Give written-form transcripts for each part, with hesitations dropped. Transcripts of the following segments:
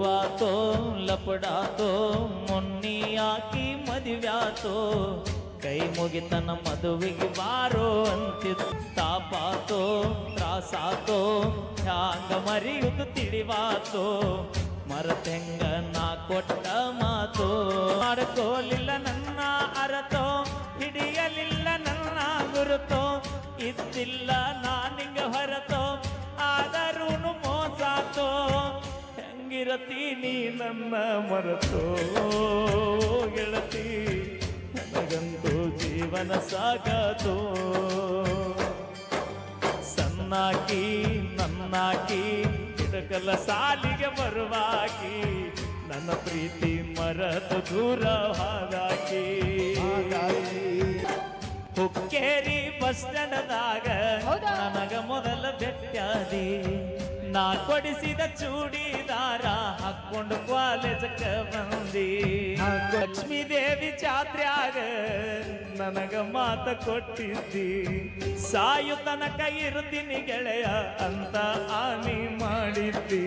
ಶುರುವಾತೋ ಲಪಡಾತೋ ಮೊನ್ನಿ ಹಾಕಿ ಮದುವ್ಯಾತೋ ಕೈ ಮುಗಿತನ ಮದುವೆಗೆ ಬಾರೋ ಅಂತಿದ್ದು ತಾಪಾತೋ ತ್ರಾಸಾತೋ ಹ್ಯಾಂಗ ಮರಿಯುದು ತಿಳಿವಾತೋ ಮರತೆಂಗ ನಾ ಕೊಟ್ಟ ಮಾತು ಮಾಡ್ಕೋಲಿಲ್ಲ ನನ್ನ ಅರತೋ ಹಿಡಿಯಲಿಲ್ಲ ನನ್ನ ಗುರುತೋ ಇದ್ದಿಲ್ಲ ನಾನಿಂಗ ಹೊರತೋ ಆದರೂನು ಮೋಸಾತೋ ಹೆಂಗಿರತಿ ನೀ ನನ್ನ ಮರತೋ ಗೆಳತಿ ನನಗಂತೂ ಜೀವನ ಸಾಗಾತೋ ಸನ್ನಾಕಿ ನನ್ನಾಕಿ ಹಿಡಕಲ ಸಾಲಿಗೆ ಬರುವಾಕಿ ನನ್ನ ಪ್ರೀತಿ ಮರತು ದೂರ ಹಾಗಾಗಿ ಹುಕ್ಕೇರಿ ಬಸ್ ಸ್ಟ್ಯಾಂಡದಾಗ ನನಗ ಮೊದಲ ಬೆಟ್ಟಾದಿ ನಾ ಕೊಡಿಸಿದ ಚೂಡಿದಾರ ಹಾಕೊಂಡು ಕಾಲೇಜಕ್ಕ ಬಂದಿ ಲಕ್ಷ್ಮೀ ದೇವಿ ಜಾತ್ರ್ಯಾಗ ನನಗ ಮಾತ ಕೊಟ್ಟಿದ್ದಿ ಸಾಯು ತನಕ ಇರ್ತೀನಿ ಗೆಳೆಯ ಅಂತ ಆನಿ ಮಾಡಿದ್ದಿ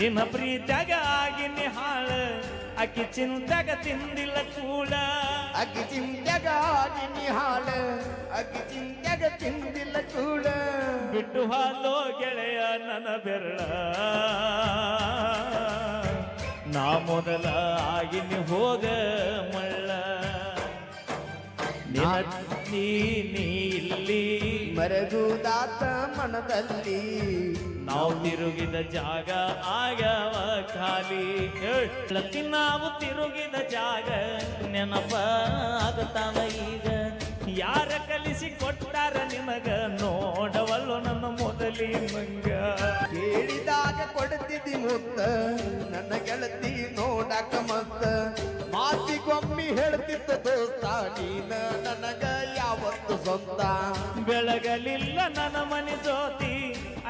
ನಿನ್ನ ಪ್ರೀತ್ಯಾಗ ಆಗಿನಿ ಹಾಳ ಅಕ್ಕಿ ಚಿಂತೆಗ ತಿಂದಿಲ್ಲ ಕೂಳ ಅಕ್ಕಿ ಚಿಂತೆಗ ಆಗಿನಿ ಹಾಳ ಅಕ್ಕಿ ಚಿಂತೆಗ ತಿಂದಿಲ್ಲ ಕೂಳ ಬಿಟ್ಟು ಹಾಲೋ ಗೆಳೆಯ ನನ್ನ ಬೆರಳ ನಾ ಮೊದಲ ಆಗಿನಿ ಹೋಗ ಮಳ್ಳ ನೀ ಇಲ್ಲಿ ಮರಗುದಾತ ಮನದಲ್ಲಿ ನಾವು ತಿರುಗಿದ ಜಾಗ ಆಗವ ಖಾಲಿ ನಾವು ತಿರುಗಿದ ಜಾಗ ನೆನಪ ಆಗತಾವ ಈಗ ಯಾರ ಕಲಿಸಿ ಕೊಟ್ಟಾರ ನಿಮಗ ನೋಡವಲ್ಲೋ ನನ್ನ ಮೊದಲಿ ಮಂಗ ಕೇಳಿದಾಗ ಕೊಡ್ತಿದ್ದಿ ಮುತ್ತ ನನ್ನ ಗೆಳತಿ ನೋಡಕ ಮತ್ತ ಮಾತಿಗೊಮ್ಮಿ ಹೇಳ್ತಿದ್ದ ದೋಸ್ತ ನೀನ ನನಗ ಯಾವತ್ತು ಸ್ವಂತ ಬೆಳಗಲಿಲ್ಲ ನನ್ನ ಮನೆ ಜ್ಯೋತಿ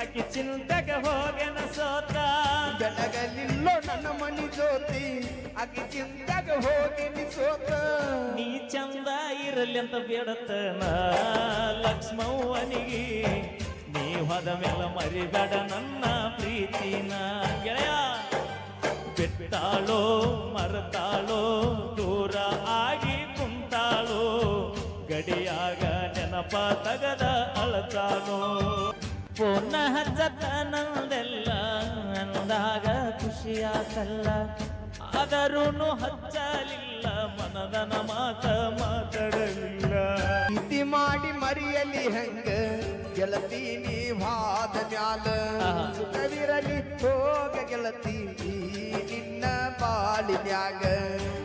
ಅಕ್ಕಿ ಚಿಂತೆಗ ಹೋಗೆನ ಸೋತ ಬೆಳಗಲಿಲ್ಲೋ ನನ್ನ ಮನೆ ಜ್ಯೋತಿ ಅಕ್ಕಿ ಚಿಂತೆಗ ಹೋಗಿನಿ ಸೋತ ನೀ ಚಂದ ಇರಲಿ ಅಂತ ಬೇಡತನ ಲಕ್ಷ್ಮವ್ವನಿಗೆ ನೀ ಹೋದ ಮೇಲೆ ಮರಿಬೇಡ ನನ್ನ ಪ್ರೀತಿನ ಗೆಳೆಯ ಬಿಟ್ಟಾಳೋ ಮರತಾಳೋ ದೂರ ಆಗಿ ಕುಂತಾಳೋ ಗಡಿಯಾಗ ನೆನಪ ತಗದ ಅಳತಾಳೋ ಪೂರ್ಣ ಹಚ್ಚತನದೆಲ್ಲ ಅಂದಾಗ ಖುಷಿಯಾತಲ್ಲ ಆದರೂನು ಹಚ್ಚಲಿಲ್ಲ ಮನದನ ಮಾತ ಮಾತಾಡಲಿಲ್ಲ ಪ್ರೀತಿ ಮಾಡಿ ಮರಿಯಲಿ ಹೆಂಗ ಗೆಳತಿ ನೀವಾದ ಮ್ಯಾಲ ಸುಖವಿರಲಿ ಹೋಗ ಗೆಳತಿ ನಿನ್ನ ಬಾಳಿನ್ಯಾಗ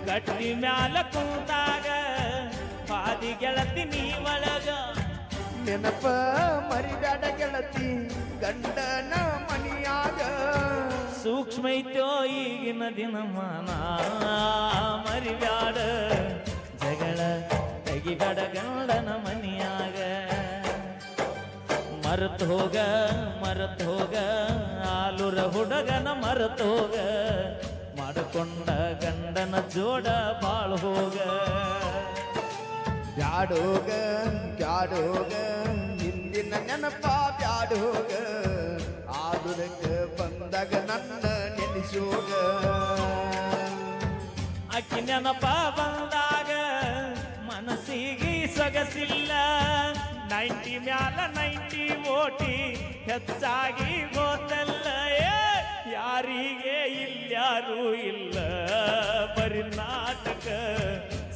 ಗಟ್ಟಿ ಮ್ಯಾಲ ಕುಂತಾಗ ಪಾದಿ ಗೆಳತಿ ನೀ ಒಳಗ ನೆನಪ ಮರಿಬೇಡ ಗೆಳತಿ ಗಂಡನ ಮನಿಯಾಗ ಸೂಕ್ಷ್ಮ ಐತ್ಯೋ ಈಗಿನ ದಿನಮಾನ ಮರಿಬ್ಯಾಡ ಜಗಳ ತೆಗಿಬೇಡ ಗಂಡನ ಮನಿಯಾಗ ಮರೆತು ಹೋಗ ಆಲುರ ಹುಡುಗನ ಮರೆತು ಹೋಗ ಮಾಡಿಕೊಂಡ ಗಂಡನ ಜೋಡ ಬಾಳ್ ಹೋಗ ಬ್ಯಾಡೋಗ ಹಿಂದಿನ ನೆನಪ ಬ್ಯಾಡೋಗ ಆದುರಕ್ಕ ಬಂದಾಗ ನನ್ನ ನೆನೆಸೋಗ ಅಕ್ಕಿ ನೆನಪ ಬಂದಾಗ ಮನಸ್ಸಿಗೆ ಸೊಗಸಿಲ್ಲ 90 ಮ್ಯಾಲ 90 ಓಟಿ ಹೆಚ್ಚಾಗಿ ಗೊತ್ತಲ್ಲ ಯಾರಿಗೆ ಇಲ್ಯಾರೂ ಇಲ್ಲ ಬರೀ ನಾಟಕ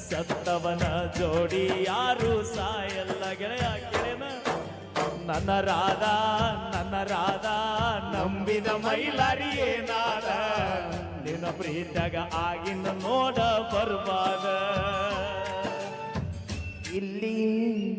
ಸತ್ತವನ ಜೋಡಿ ಯಾರು ಸಾಯಲ್ಲ ಗೆಳೆಯ ಗೆಳೆಯನ ನನ್ನ ರಾಧಾ ನಂಬಿದ ಮೈಲಾರಿಯೇ ನಾದ ನಿನ್ನ ಪ್ರೀತಿಯಾಗ ಆಗಿನ ನೋಡ ಬರ್ಬಾದ ಇಲ್ಲಿ